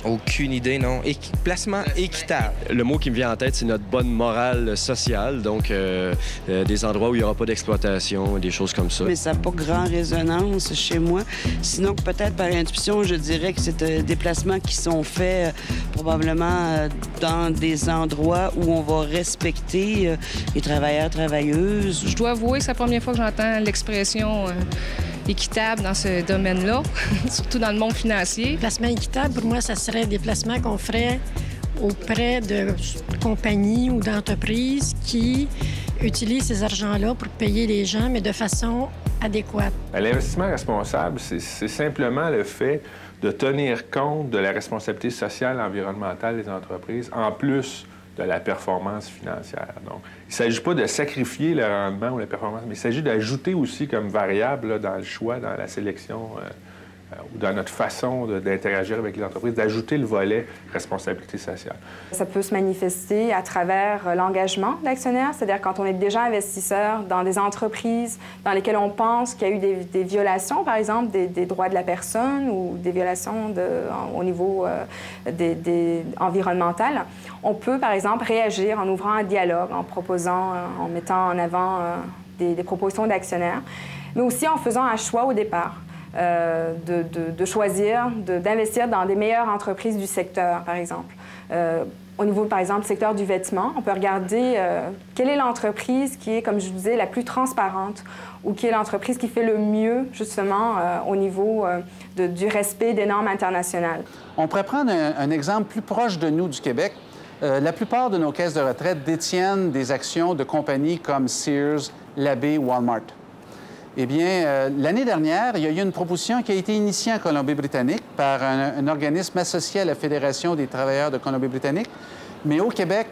Aucune idée, non. Placement équitable. Le mot qui me vient en tête, c'est notre bonne morale sociale. Donc, des endroits où il n'y aura pas d'exploitation, des choses comme ça. Mais ça n'a pas grand résonance chez moi. Sinon, peut-être par intuition, je dirais que c'est des placements qui sont faits probablement dans des endroits où on va respecter les travailleurs, travailleuses. Je dois avouer que c'est la première fois que j'entends l'expression équitable dans ce domaine-là, surtout dans le monde financier. Placement équitable, pour moi, ça serait des placements qu'on ferait auprès de compagnies ou d'entreprises qui utilisent ces argents-là pour payer les gens, mais de façon adéquate. L'investissement responsable, c'est simplement le fait de tenir compte de la responsabilité sociale et environnementale des entreprises, en plus de la performance financière. Donc, il ne s'agit pas de sacrifier le rendement ou la performance, mais il s'agit d'ajouter aussi comme variable là, dans le choix, dans la sélection ou dans notre façon d'interagir avec les entreprises, d'ajouter le volet responsabilité sociale. Ça peut se manifester à travers l'engagement de l'actionnaire, c'est-à-dire quand on est déjà investisseur dans des entreprises dans lesquelles on pense qu'il y a eu des violations, par exemple, des droits de la personne ou des violations au niveau environnemental. On peut, par exemple, réagir en ouvrant un dialogue, en proposant, en mettant en avant des propositions d'actionnaires, mais aussi en faisant un choix au départ. De choisir, d'investir dans des meilleures entreprises du secteur, par exemple. Au niveau, par exemple, du secteur du vêtement, on peut regarder quelle est l'entreprise qui est, comme je vous disais, la plus transparente ou qui est l'entreprise qui fait le mieux, justement, au niveau du respect des normes internationales. On pourrait prendre un exemple plus proche de nous, du Québec. La plupart de nos caisses de retraite détiennent des actions de compagnies comme Sears, Labbé, Walmart. Eh bien, l'année dernière, il y a eu une proposition qui a été initiée en Colombie-Britannique par un organisme associé à la Fédération des travailleurs de Colombie-Britannique. Mais au Québec,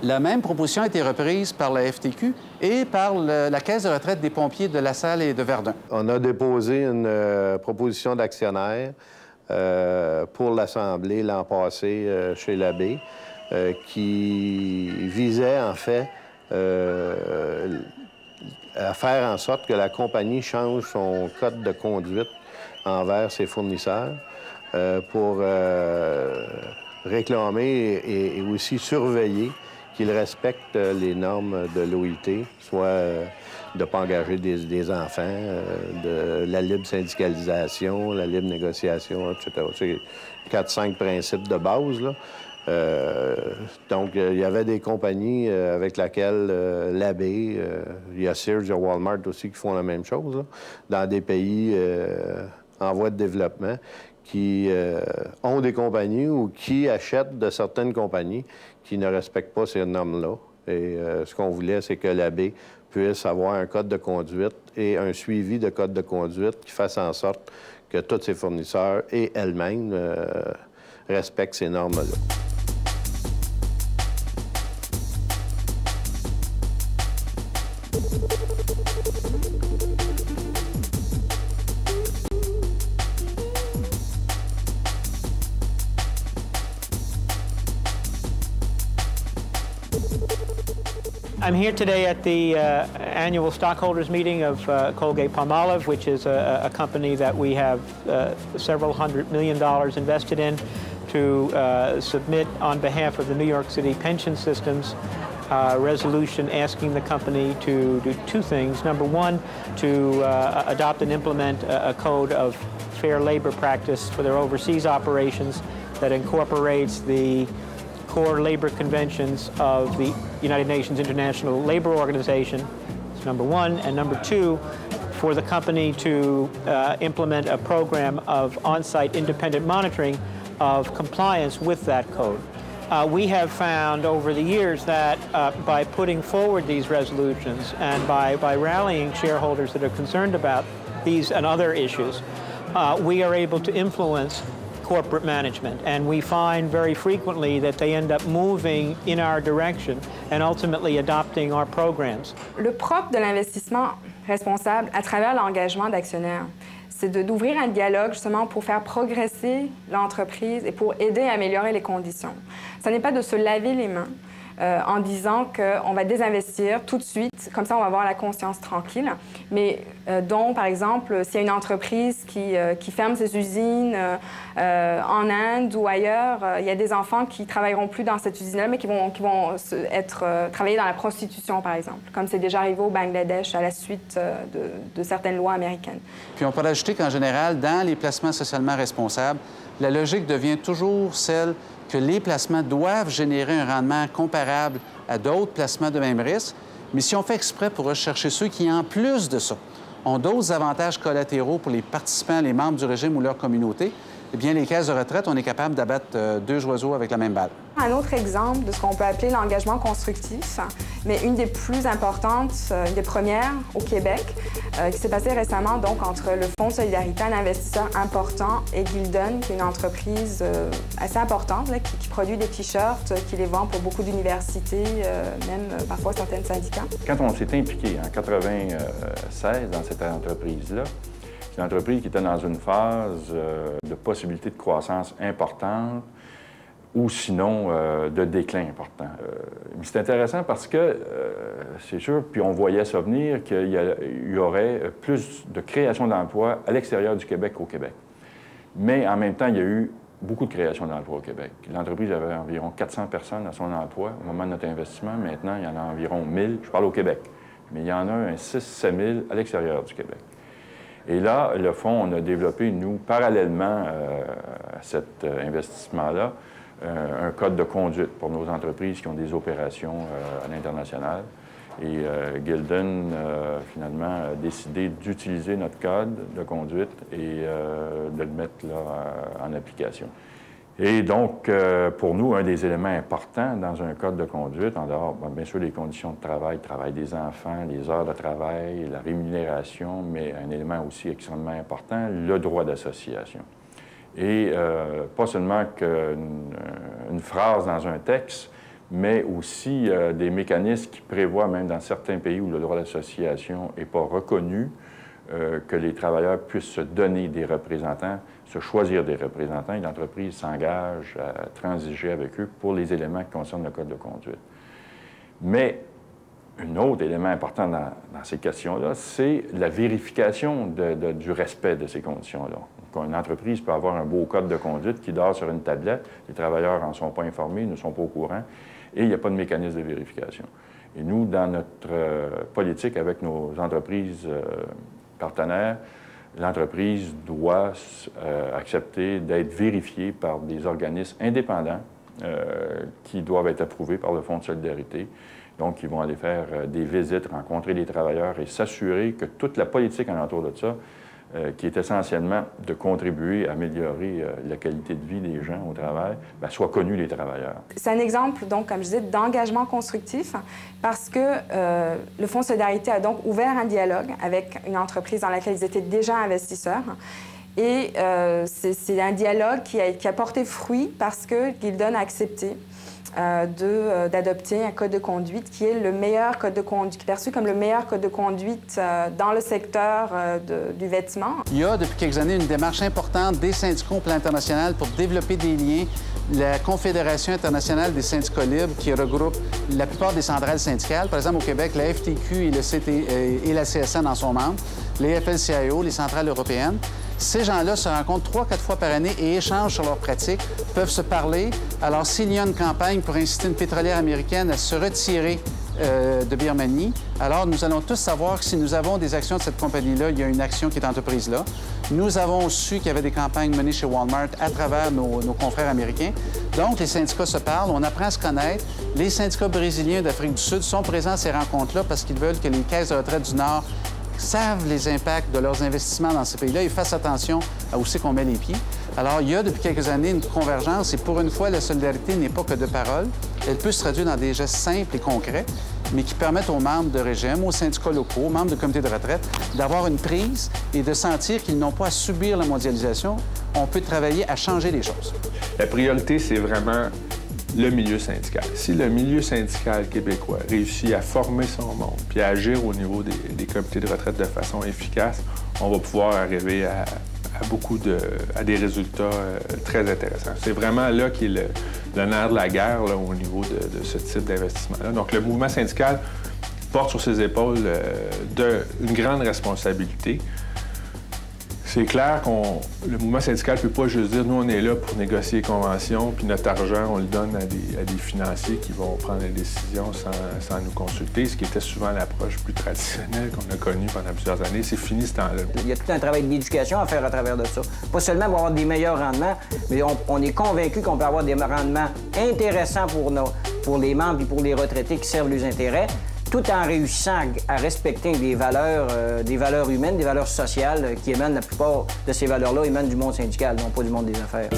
la même proposition a été reprise par la FTQ et par la Caisse de retraite des pompiers de LaSalle et de Verdun. On a déposé une proposition d'actionnaire pour l'Assemblée l'an passé chez Labbé qui visait, en fait, à faire en sorte que la compagnie change son code de conduite envers ses fournisseurs pour réclamer et aussi surveiller qu'ils respectent les normes de l'OIT, soit de ne pas engager des enfants, de la libre syndicalisation, la libre négociation, etc. C'est 4-5 principes de base, là. Donc, il y avait des compagnies avec lesquelles Labbé, il y a Sears, il y a Walmart aussi qui font la même chose, là, dans des pays en voie de développement qui ont des compagnies ou qui achètent de certaines compagnies qui ne respectent pas ces normes-là. Et ce qu'on voulait, c'est que Labbé puisse avoir un code de conduite et un suivi de code de conduite qui fasse en sorte que tous ses fournisseurs et elles-mêmes respectent ces normes-là. I'm here today at the annual stockholders meeting of Colgate-Palmolive, which is a company that we have several $100 million invested in to submit on behalf of the New York City pension systems a resolution asking the company to do two things. Number one, to adopt and implement a code of fair labor practice for their overseas operations that incorporates the core labor conventions of the United Nations International Labor Organization. That's number one. And number two, for the company to implement a program of on-site independent monitoring of compliance with that code. We have found over the years that by putting forward these resolutions and by rallying shareholders that are concerned about these and other issues, we are able to influence corporate management, and we find very frequently that they end up moving in our direction and ultimately adopting our programs. Le propre de l'investissement responsable à travers l'engagement d'actionnaires, c'est d'ouvrir un dialogue justement pour faire progresser l'entreprise et pour aider à améliorer les conditions. Ce n'est pas de se laver les mains, en disant qu'on va désinvestir tout de suite, comme ça on va avoir la conscience tranquille. Mais dont, par exemple, s'il y a une entreprise qui ferme ses usines en Inde ou ailleurs, il y a des enfants qui ne travailleront plus dans cette usine-là, mais qui vont travailler dans la prostitution, par exemple, comme c'est déjà arrivé au Bangladesh à la suite de certaines lois américaines. Puis on peut rajouter qu'en général, dans les placements socialement responsables, la logique devient toujours celle que les placements doivent générer un rendement comparable à d'autres placements de même risque. Mais si on fait exprès pour rechercher ceux qui, en plus de ça, ont d'autres avantages collatéraux pour les participants, les membres du régime ou leur communauté, eh bien, les caisses de retraite, on est capable d'abattre deux oiseaux avec la même balle. Un autre exemple de ce qu'on peut appeler l'engagement constructif, mais une des plus importantes, une des premières au Québec, qui s'est passée récemment donc entre le Fonds de solidarité, un investisseur important, et Gildan, qui est une entreprise assez importante, là, qui produit des T-shirts, qui les vend pour beaucoup d'universités, même parfois certains syndicats. Quand on s'est impliqué en 1996 dans cette entreprise-là, c'est une entreprise qui était dans une phase de possibilité de croissance importante ou sinon de déclin important. Mais c'est intéressant parce que, c'est sûr, puis on voyait ça venir, qu'il y aurait plus de création d'emplois à l'extérieur du Québec qu'au Québec. Mais en même temps, il y a eu beaucoup de création d'emplois au Québec. L'entreprise avait environ 400 personnes à son emploi au moment de notre investissement. Maintenant, il y en a environ 1000, je parle au Québec. Mais il y en a un 6 000 à 7 000 à l'extérieur du Québec. Et là, le fonds, on a développé, nous, parallèlement à cet investissement-là, un code de conduite pour nos entreprises qui ont des opérations à l'international. Et Gildan, finalement, a décidé d'utiliser notre code de conduite et de le mettre là, en application. Et donc, pour nous, un des éléments importants dans un code de conduite, en dehors, bien sûr, les conditions de travail, le travail des enfants, les heures de travail, la rémunération, mais un élément aussi extrêmement important, le droit d'association. Et pas seulement une phrase dans un texte, mais aussi des mécanismes qui prévoient, même dans certains pays où le droit d'association n'est pas reconnu, que les travailleurs puissent se donner des représentants, se choisir des représentants, et l'entreprise s'engage à transiger avec eux pour les éléments qui concernent le code de conduite. Mais un autre élément important dans ces questions-là, c'est la vérification du respect de ces conditions-là. Une entreprise peut avoir un beau code de conduite qui dort sur une tablette, les travailleurs n'en sont pas informés, ne sont pas au courant, et il n'y a pas de mécanisme de vérification. Et nous, dans notre politique avec nos entreprises partenaires, l'entreprise doit accepter d'être vérifiée par des organismes indépendants qui doivent être approuvés par le Fonds de solidarité. Donc, ils vont aller faire des visites, rencontrer les travailleurs et s'assurer que toute la politique alentour de ça, qui est essentiellement de contribuer à améliorer la qualité de vie des gens au travail, bien, soit connue des travailleurs. C'est un exemple, donc, comme je disais, d'engagement constructif parce que le Fonds de solidarité a donc ouvert un dialogue avec une entreprise dans laquelle ils étaient déjà investisseurs. Et c'est un dialogue qui a porté fruit parce que Gildan a accepté d'adopter un code de conduite qui est le meilleur code de conduite, perçu comme le meilleur code de conduite dans le secteur du vêtement. Il y a depuis quelques années une démarche importante des syndicats au plan international pour développer des liens. La Confédération internationale des syndicats libres qui regroupe la plupart des centrales syndicales. Par exemple, au Québec, la FTQ et la CSN en sont membres, les FL-CIO, les centrales européennes. Ces gens-là se rencontrent 3-4 fois par année et échangent sur leurs pratiques, peuvent se parler. Alors, s'il y a une campagne pour inciter une pétrolière américaine à se retirer de Birmanie, alors nous allons tous savoir que si nous avons des actions de cette compagnie-là, il y a une action qui est entreprise là. Nous avons su qu'il y avait des campagnes menées chez Walmart à travers nos confrères américains. Donc, les syndicats se parlent, on apprend à se connaître. Les syndicats brésiliens d'Afrique du Sud sont présents à ces rencontres-là parce qu'ils veulent que les caisses de retraite du Nord savent les impacts de leurs investissements dans ces pays-là et fassent attention à où c'est qu'on met les pieds. Alors, il y a depuis quelques années une convergence et pour une fois, la solidarité n'est pas que de paroles. Elle peut se traduire dans des gestes simples et concrets, mais qui permettent aux membres de régime, aux syndicats locaux, aux membres de comités de retraite, d'avoir une prise et de sentir qu'ils n'ont pas à subir la mondialisation. On peut travailler à changer les choses. La priorité, c'est vraiment le milieu syndical. Si le milieu syndical québécois réussit à former son monde puis à agir au niveau des comités de retraite de façon efficace, on va pouvoir arriver à des résultats très intéressants. C'est vraiment là qu'est le nerf de la guerre là, au niveau de ce type d'investissement-là. Donc, le mouvement syndical porte sur ses épaules une grande responsabilité. C'est clair que le mouvement syndical ne peut pas juste dire « nous, on est là pour négocier les conventions, puis notre argent, on le donne à des financiers qui vont prendre les décisions sans nous consulter », ce qui était souvent l'approche plus traditionnelle qu'on a connue pendant plusieurs années. C'est fini ce temps-là. Il y a tout un travail d'éducation à faire à travers de ça. Pas seulement pour avoir des meilleurs rendements, mais on est convaincu qu'on peut avoir des rendements intéressants pour les membres et pour les retraités qui servent leurs intérêts, tout en réussissant à respecter des valeurs humaines, des valeurs sociales qui émanent, la plupart de ces valeurs-là émanent du monde syndical, non pas du monde des affaires.